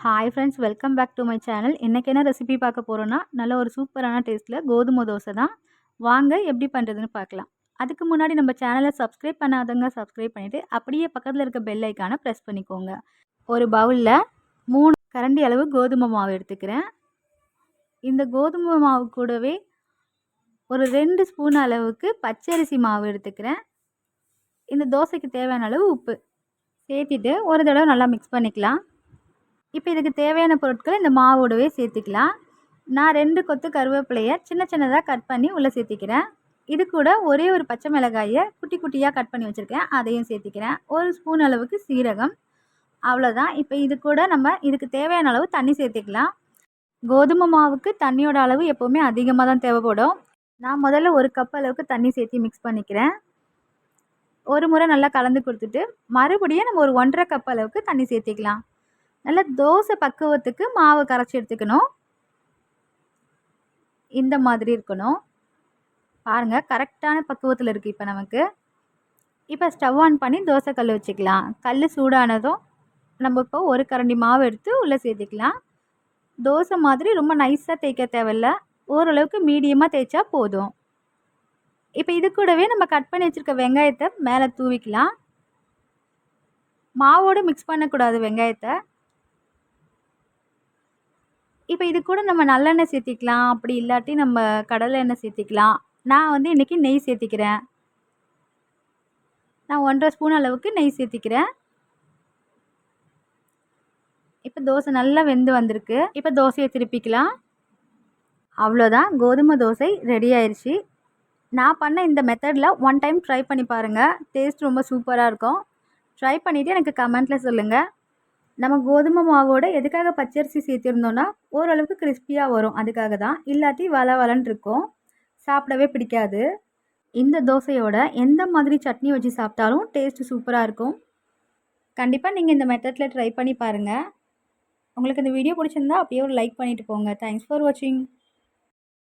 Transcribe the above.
Hi friends, welcome back to my channel. இன்றைக்கி என்ன recipe பார்க்க போகிறோன்னா, நல்ல ஒரு சூப்பரான டேஸ்ட்டில் கோதுமை தோசை தான். வாங்க எப்படி பண்ணுறதுன்னு பார்க்கலாம். அதுக்கு முன்னாடி நம்ம சேனலை சப்ஸ்கிரைப் பண்ணாதவங்க சப்ஸ்கிரைப் பண்ணிவிட்டு அப்படியே பக்கத்தில் இருக்க பெல் ஐக்கானை ப்ரெஸ் பண்ணிக்கோங்க. ஒரு பவுலில் 3 கரண்டி அளவு கோதுமை மாவு எடுத்துக்கிறேன். இந்த கோதுமை மாவு கூடவே ஒரு 2 ஸ்பூன் அளவுக்கு பச்சரிசி மாவு எடுத்துக்கிறேன். இந்த தோசைக்கு தேவையான அளவு உப்பு சேர்த்திட்டு ஒரு தடவை நல்லா மிக்ஸ் பண்ணிக்கலாம். இப்போ இதுக்கு தேவையான பொருட்களை இந்த மாவோடவே சேர்த்துக்கலாம். நான் 2 கொத்து கருவேப்பிலையை சின்ன சின்னதாக கட் பண்ணி உள்ளே சேர்த்திக்கிறேன். இது கூட ஒரே ஒரு பச்சை மிளகாயை குட்டி குட்டியாக கட் பண்ணி வச்சுருக்கேன், அதையும் சேர்த்திக்கிறேன். 1 ஸ்பூன் அளவுக்கு சீரகம், அவ்வளோதான். இப்போ இது கூட நம்ம இதுக்கு தேவையான அளவு தண்ணி சேர்த்திக்கலாம். கோதுமை மாவுக்கு தண்ணியோட அளவு எப்போவுமே அதிகமாக தான் தேவைப்படும். நான் முதல்ல 1 கப் அளவுக்கு தண்ணி சேர்த்து மிக்ஸ் பண்ணிக்கிறேன். ஒரு முறை நல்லா கலந்து கொடுத்துட்டு மறுபடியும் நம்ம ஒரு 1.5 கப் அளவுக்கு தண்ணி சேர்த்திக்கலாம். நல்லா தோசை பக்குவத்துக்கு மாவு கரைச்சி எடுத்துக்கணும். இந்த மாதிரி இருக்கணும். பாருங்கள், கரெக்டான பக்குவத்தில் இருக்குது இப்போ நமக்கு. இப்போ ஸ்டவ் ஆன் பண்ணி தோசை கல் வச்சுக்கலாம். கல் சூடானதும் நம்ம இப்போ ஒரு கரண்டி மாவு எடுத்து உள்ளே சேர்த்துக்கலாம். தோசை மாதிரி ரொம்ப நைஸாக தேய்க்க தேவையில்ல, ஓரளவுக்கு மீடியமாக தேய்ச்சா போதும். இப்போ இது கூடவே நம்ம கட் பண்ணி வச்சுருக்க வெங்காயத்தை மேலே தூவிக்கலாம். மாவோடு மிக்ஸ் பண்ணக்கூடாது வெங்காயத்தை. இப்போ இது கூட நம்ம நல்லெண்ணெய் சேர்த்திக்கலாம், அப்படி இல்லாட்டி நம்ம கடலை எண்ணெய் சேர்த்திக்கலாம். நான் இன்றைக்கி நெய் சேர்த்திக்கிறேன். நான் 1.5 ஸ்பூன் அளவுக்கு நெய் சேர்த்திக்கிறேன். இப்போ தோசை நல்லா வெந்து வந்திருக்கு. இப்போ தோசையை திருப்பிக்கலாம். அவ்வளோதான், கோதுமை தோசை ரெடி ஆயிடுச்சு. நான் பண்ண இந்த மெத்தடில் 1 டைம் ட்ரை பண்ணி பாருங்கள். டேஸ்ட் ரொம்ப சூப்பராக இருக்கும். ட்ரை பண்ணிவிட்டு எனக்கு கமெண்ட்டில் சொல்லுங்கள். நம்ம கோதுமை மாவோடு எதுக்காக பச்சரிசி சேர்த்திருந்தோன்னா ஓரளவுக்கு கிறிஸ்பியாக வரும், அதுக்காக தான். இல்லாட்டி வளன்னு இருக்கும், சாப்பிடவே பிடிக்காது. இந்த தோசையோட எந்த மாதிரி சட்னி வச்சு சாப்பிட்டாலும் டேஸ்ட்டு சூப்பராக இருக்கும். கண்டிப்பாக நீங்கள் இந்த மெத்தடில் ட்ரை பண்ணி பாருங்கள். உங்களுக்கு இந்த வீடியோ பிடிச்சிருந்தா அப்படியே ஒரு லைக் பண்ணிவிட்டு போங்க. தேங்க்ஸ் ஃபார் வாட்சிங்.